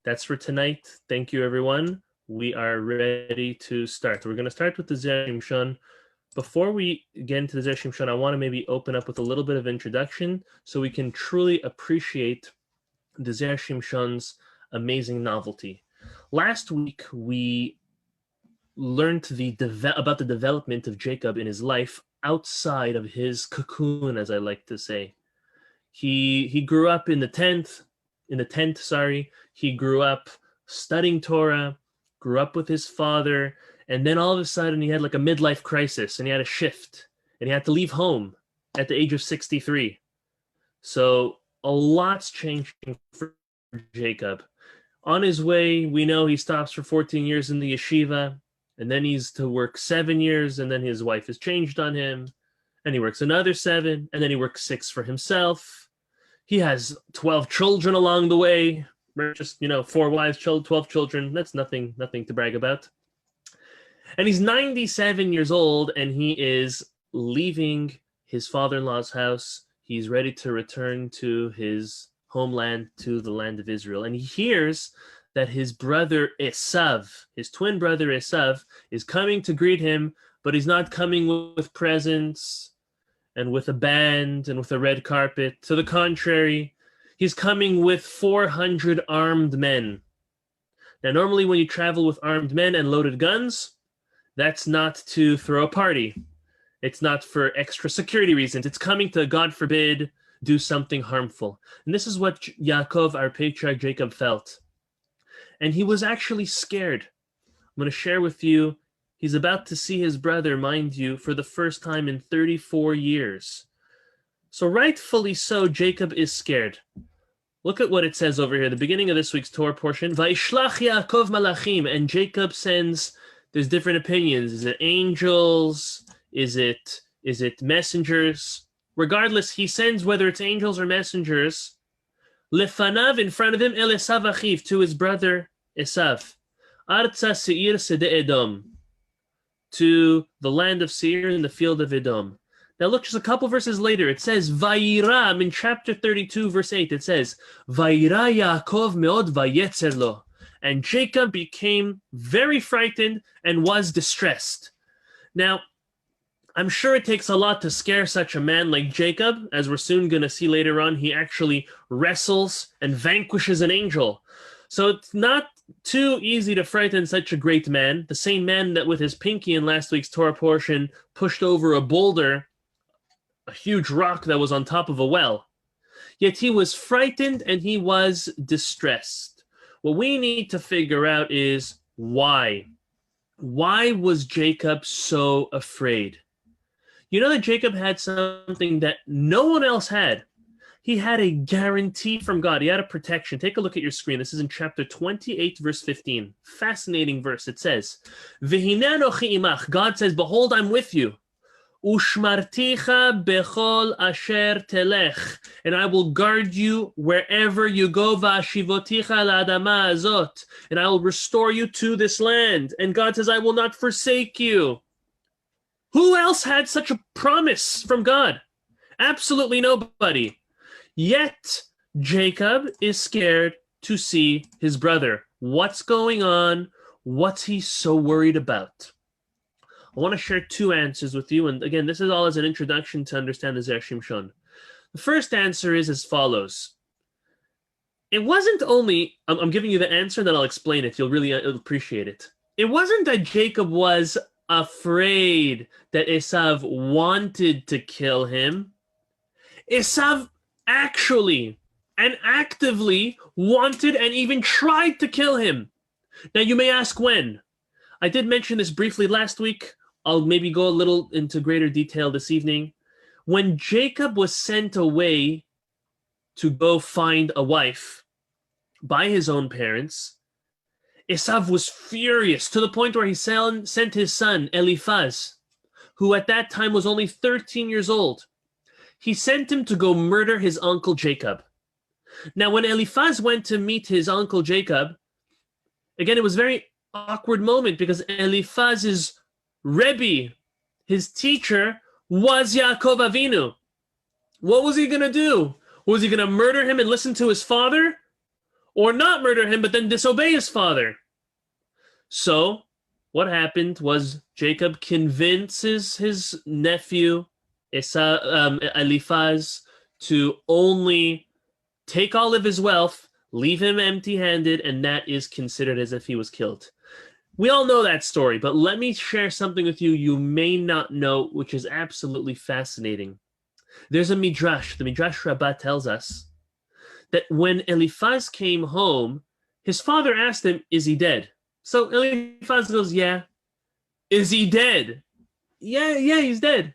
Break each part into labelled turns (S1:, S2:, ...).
S1: That's for tonight. Thank you, everyone. We are ready to start. We're going to start with the Zera Shimshon. Before we get into the Zera Shimshon, I want to maybe open up with a little bit of introduction so we can truly appreciate the Zera Shimshon's amazing novelty. Last week, we learned about the development of Jacob in his life outside of his cocoon, as I like to say. He grew up in the tent. He grew up studying Torah, grew up with his father, and then all of a sudden he had like a midlife crisis and he had a shift and he had to leave home at the age of 63. So a lot's changing for Jacob. On his way, we know he stops for 14 years in the yeshiva, and then he's to work 7 years, and then his wife has changed on him, and he works another 7, and then he works 6 for himself. He has 12 children along the way. Just, 4 wives, 12 children. That's nothing to brag about. And he's 97 years old, and he is leaving his father-in-law's house. He's ready to return to his homeland, to the land of Israel. And he hears that his brother Esav, his twin brother Esav, is coming to greet him, but he's not coming with presents and with a band and with a red carpet. To the contrary, he's coming with 400 armed men. Now, normally when you travel with armed men and loaded guns, that's not to throw a party. It's not for extra security reasons. It's coming to, God forbid, do something harmful. And this is what Yaakov, our patriarch Jacob, felt. And he was actually scared. I'm going to share with you, he's about to see his brother, mind you, for the first time in 34 years. So rightfully so, Jacob is scared. Look at what it says over here, the beginning of this week's Torah portion. Vayishlach Yaakov malachim, and Jacob sends, there's different opinions. Is it angels? Is it messengers? Regardless, he sends, whether it's angels or messengers, lefanav, in front of him, el Esav achiv, to his brother Esav, arza seir sede Edom, to the land of Seir in the field of Edom. Now look, just a couple verses later, it says, Vayiram, in chapter 32, verse 8, it says, Vayira Yaakov meod vayetzer lo, and Jacob became very frightened and was distressed. Now, I'm sure it takes a lot to scare such a man like Jacob. As we're soon going to see later on, he actually wrestles and vanquishes an angel. So it's not too easy to frighten such a great man, the same man that with his pinky in last week's Torah portion pushed over a boulder, a huge rock that was on top of a well. Yet he was frightened and he was distressed. What we need to figure out is why. Why was Jacob so afraid? You know that Jacob had something that no one else had. He had a guarantee from God. He had a protection. Take a look at your screen. This is in chapter 28, verse 15. Fascinating verse. It says, V'hineh anochi imach. God says, behold, I'm with you. Ushmarticha bechol asher telech. And I will guard you wherever you go. V'ashivoticha la'adama azot. And I will restore you to this land. And God says, I will not forsake you. Who else had such a promise from God? Absolutely nobody. Yet, Jacob is scared to see his brother. What's going on? What's he so worried about? I want to share 2 answers with you. And again, this is all as an introduction to understand the Zera Shimshon. The first answer is as follows. It wasn't only, I'm giving you the answer and then I'll explain it. You'll really appreciate it. It wasn't that Jacob was afraid that Esav wanted to kill him. Esav actually and actively wanted and even tried to kill him. Now you may ask when. I did mention this briefly last week. I'll maybe go a little into greater detail this evening. When Jacob was sent away to go find a wife by his own parents, Esav was furious to the point where he sent his son, Eliphaz, who at that time was only 13 years old. He sent him to go murder his uncle Jacob. Now, when Eliphaz went to meet his uncle Jacob, again, it was a very awkward moment because Eliphaz's Rebbe, his teacher, was Yaakov Avinu. What was he going to do? Was he going to murder him and listen to his father? or not murder him, but then disobey his father. So what happened was Jacob convinces his nephew Eliphaz to only take all of his wealth, leave him empty-handed, and that is considered as if he was killed. We all know that story, but let me share something with you you may not know, which is absolutely fascinating. There's a midrash. The Midrash Rabbah tells us that when Eliphaz came home, his father asked him, is he dead? So Eliphaz goes, yeah. Is he dead? Yeah, he's dead.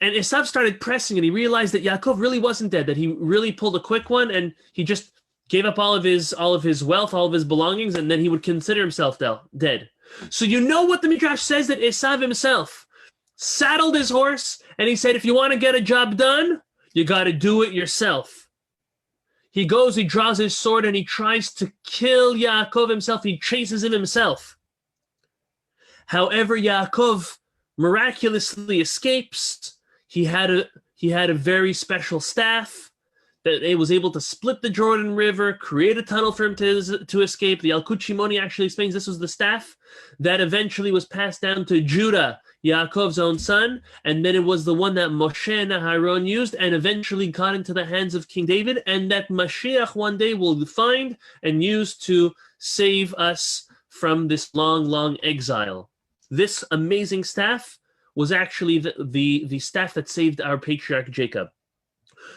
S1: And Esav started pressing, and he realized that Yaakov really wasn't dead, that he really pulled a quick one, and he just gave up all of his wealth, all of his belongings, and then he would consider himself dead. So you know what the Midrash says, that Esav himself saddled his horse, and he said, if you want to get a job done, you got to do it yourself. He goes, he draws his sword, and he tries to kill Yaakov himself. He chases him himself. However, Yaakov miraculously escapes. He had a very special staff that it was able to split the Jordan River, create a tunnel for him to escape. The Yalkut Shimoni actually explains this was the staff that eventually was passed down to Judah, Yaakov's own son, and then it was the one that Moshe and Aharon used and eventually got into the hands of King David, and that Mashiach one day will find and use to save us from this long, long exile. This amazing staff was actually the staff that saved our patriarch Jacob.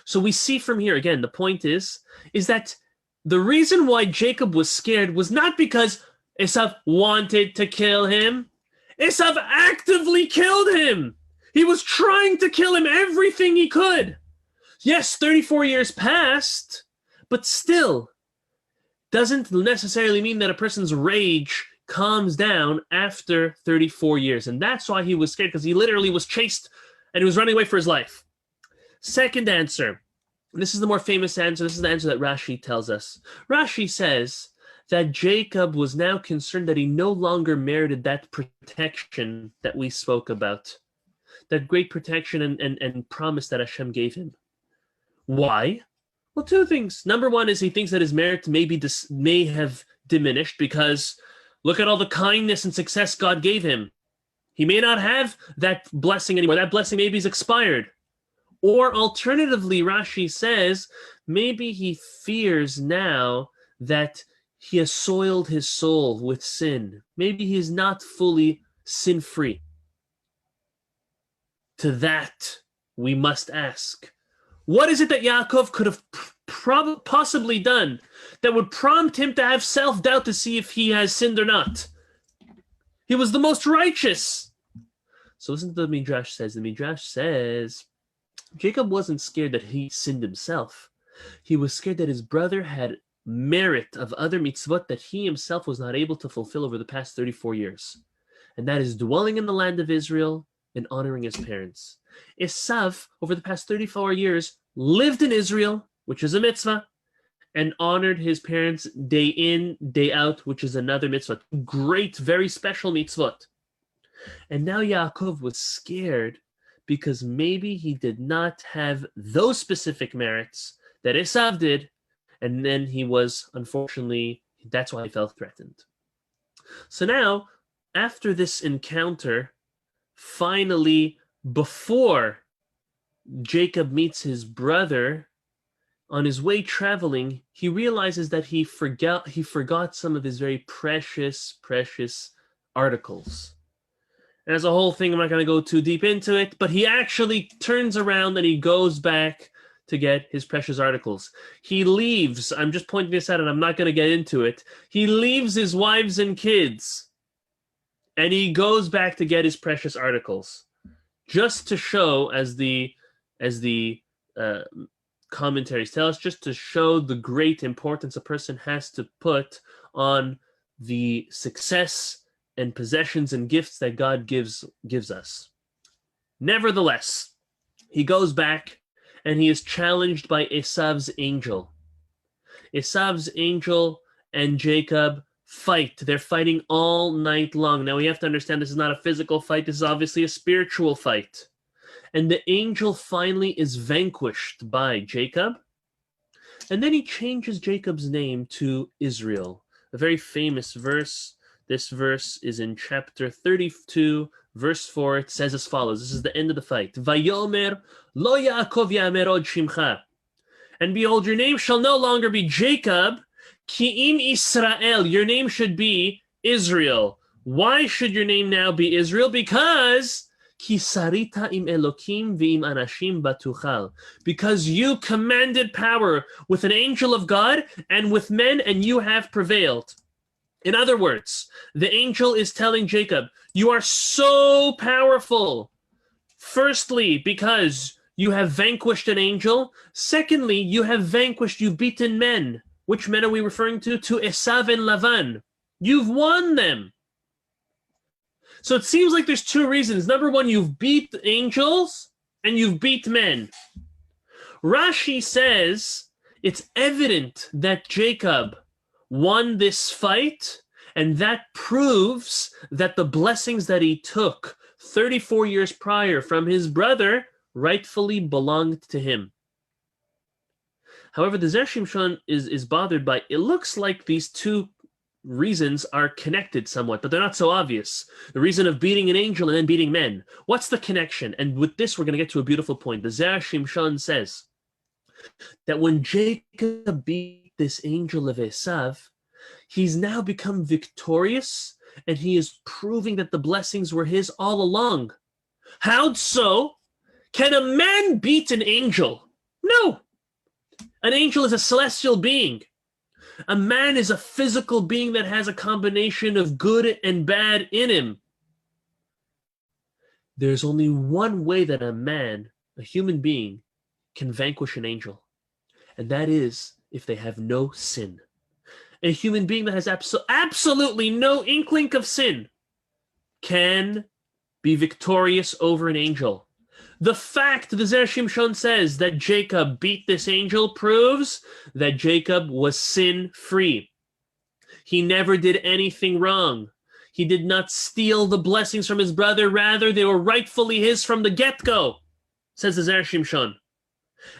S1: So we see from here, again, the point is that the reason why Jacob was scared was not because Esav wanted to kill him. Esav actively killed him. He was trying to kill him everything he could. Yes, 34 years passed, but still doesn't necessarily mean that a person's rage calms down after 34 years. And that's why he was scared, because he literally was chased and he was running away for his life. Second answer. This is the more famous answer. This is the answer that Rashi tells us. Rashi says that Jacob was now concerned that he no longer merited that protection that we spoke about, that great protection and promise that Hashem gave him. Why? Well, two things. Number one is he thinks that his merit may have diminished because look at all the kindness and success God gave him. He may not have that blessing anymore. That blessing maybe is expired. Or alternatively, Rashi says, maybe he fears now that he has soiled his soul with sin. Maybe he is not fully sin-free. To that, we must ask, what is it that Yaakov could have possibly done that would prompt him to have self-doubt to see if he has sinned or not? He was the most righteous. So listen to what the Midrash says. The Midrash says, Jacob wasn't scared that he sinned himself. He was scared that his brother had merit of other mitzvot that he himself was not able to fulfill over the past 34 years. And that is dwelling in the land of Israel and honoring his parents. Esav, over the past 34 years, lived in Israel, which is a mitzvah, and honored his parents day in, day out, which is another mitzvah. Great, very special mitzvot. And now Yaakov was scared because maybe he did not have those specific merits that Esav did, and then he was, unfortunately, that's why he felt threatened. So now, after this encounter, finally, before Jacob meets his brother, on his way traveling, he realizes that he forgot some of his very precious articles. And as a whole thing, I'm not going to go too deep into it, but he actually turns around and he goes back to get his precious articles. He leaves, I'm just pointing this out and I'm not going to get into it. He leaves his wives and kids and he goes back to get his precious articles, just to show, as the commentaries tell us, just to show the great importance a person has to put on the success and possessions and gifts that God gives us. Nevertheless, he goes back and he is challenged by Esav's angel. Esav's angel and Jacob fight. They're fighting all night long. Now we have to understand this is not a physical fight. This is obviously a spiritual fight. And the angel finally is vanquished by Jacob. And then he changes Jacob's name to Israel, a very famous verse. This verse is in chapter 32, verse 4. It says as follows. This is the end of the fight. Vayomer lo Yaakov yamer od shimcha. And behold, your name shall no longer be Jacob, ki im Israel. Your name should be Israel. Why should your name now be Israel? Because ki sarita im Elokim v'im anashim batuchal. Because you commanded power with an angel of God and with men, and you have prevailed. In other words, the angel is telling Jacob, you are so powerful. Firstly, because you have vanquished an angel. Secondly, you've beaten men. Which men are we referring to? To Esav and Lavan. You've won them. So it seems like there's two reasons. Number one, you've beat angels and you've beat men. Rashi says it's evident that Jacob won this fight, and that proves that the blessings that he took 34 years prior from his brother rightfully belonged to him. However, the Zera Shimshon is bothered by, it looks like these two reasons are connected somewhat, but they're not so obvious. The reason of beating an angel and then beating men. What's the connection? And with this, we're going to get to a beautiful point. The Zera Shimshon says that when Jacob beat this angel of Esav, he's now become victorious, and he is proving that the blessings were his all along. How so? Can a man beat an angel? No. An angel is a celestial being. A man is a physical being that has a combination of good and bad in him. There's only one way that a man, a human being, can vanquish an angel, and that is if they have no sin. A human being that has absolutely no inkling of sin can be victorious over an angel. The fact, the Zera Shimshon says, that Jacob beat this angel proves that Jacob was sin-free. He never did anything wrong. He did not steal the blessings from his brother. Rather, they were rightfully his from the get-go, says the Zera Shimshon.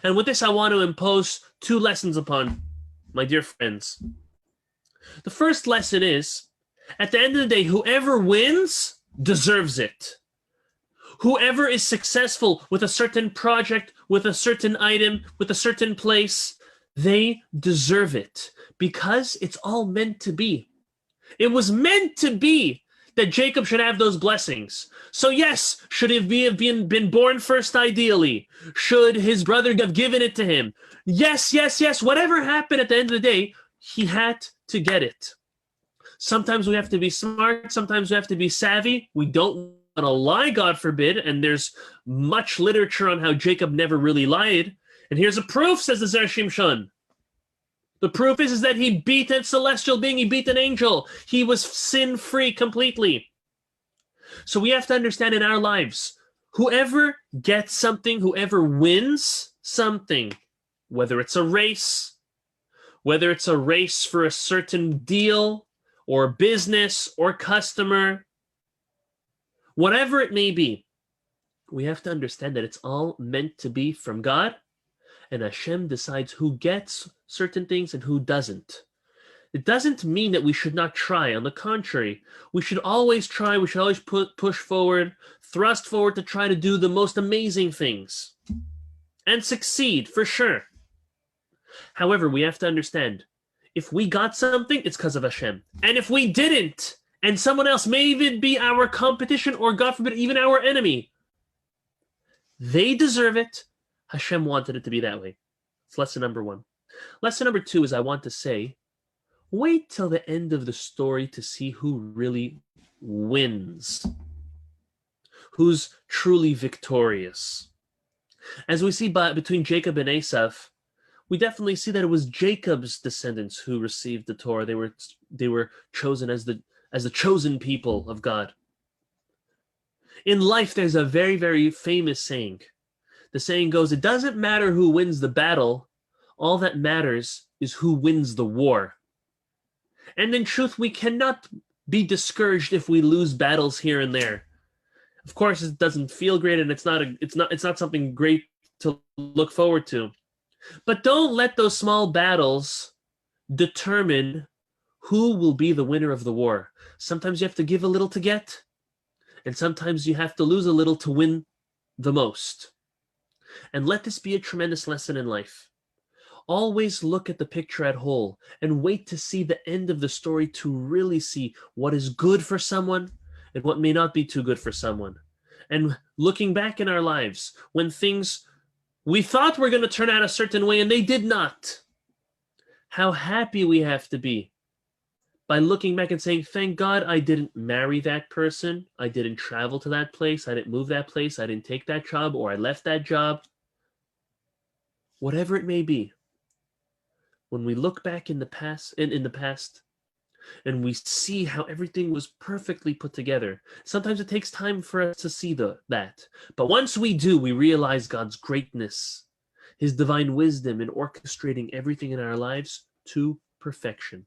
S1: And with this, I want to impose two lessons upon my dear friends. The first lesson is, at the end of the day, whoever wins deserves it. Whoever is successful with a certain project, with a certain item, with a certain place, they deserve it because it's all meant to be. It was meant to be that Jacob should have those blessings. So yes, should he have been born first ideally? Should his brother have given it to him? Yes. Whatever happened at the end of the day, he had to get it. Sometimes we have to be smart. Sometimes we have to be savvy. We don't want to lie, God forbid, and there's much literature on how Jacob never really lied. And here's a proof, says the Zera Shimshon. The proof is that he beat a celestial being, he beat an angel. He was sin-free completely. So we have to understand in our lives, whoever gets something, whoever wins something, whether it's a race for a certain deal or business or customer, whatever it may be, we have to understand that it's all meant to be from God, and Hashem decides who gets certain things and who doesn't. It doesn't mean that we should not try. On the contrary, we should always try. We should always push forward, thrust forward to try to do the most amazing things and succeed for sure. However, we have to understand, if we got something, it's because of Hashem. And if we didn't, and someone else may even be our competition, or God forbid, even our enemy, they deserve it. Hashem wanted it to be that way. It's lesson number one. Lesson number two is I want to say, wait till the end of the story to see who really wins, who's truly victorious. As we see between Jacob and Esav, we definitely see that it was Jacob's descendants who received the Torah. They were chosen as the chosen people of God. In life, there's a very, very famous saying. The saying goes, it doesn't matter who wins the battle. All that matters is who wins the war. And in truth, we cannot be discouraged if we lose battles here and there. Of course, it doesn't feel great, and it's not something great to look forward to. But don't let those small battles determine who will be the winner of the war. Sometimes you have to give a little to get, and sometimes you have to lose a little to win the most. And let this be a tremendous lesson in life. Always look at the picture at whole and wait to see the end of the story to really see what is good for someone and what may not be too good for someone. And looking back in our lives, when things we thought were going to turn out a certain way and they did not, how happy we have to be by looking back and saying, thank God I didn't marry that person, I didn't travel to that place, I didn't move that place, I didn't take that job, or I left that job. Whatever it may be, when we look back in the past, and we see how everything was perfectly put together, sometimes it takes time for us to see that. But once we do, we realize God's greatness, his divine wisdom in orchestrating everything in our lives to perfection.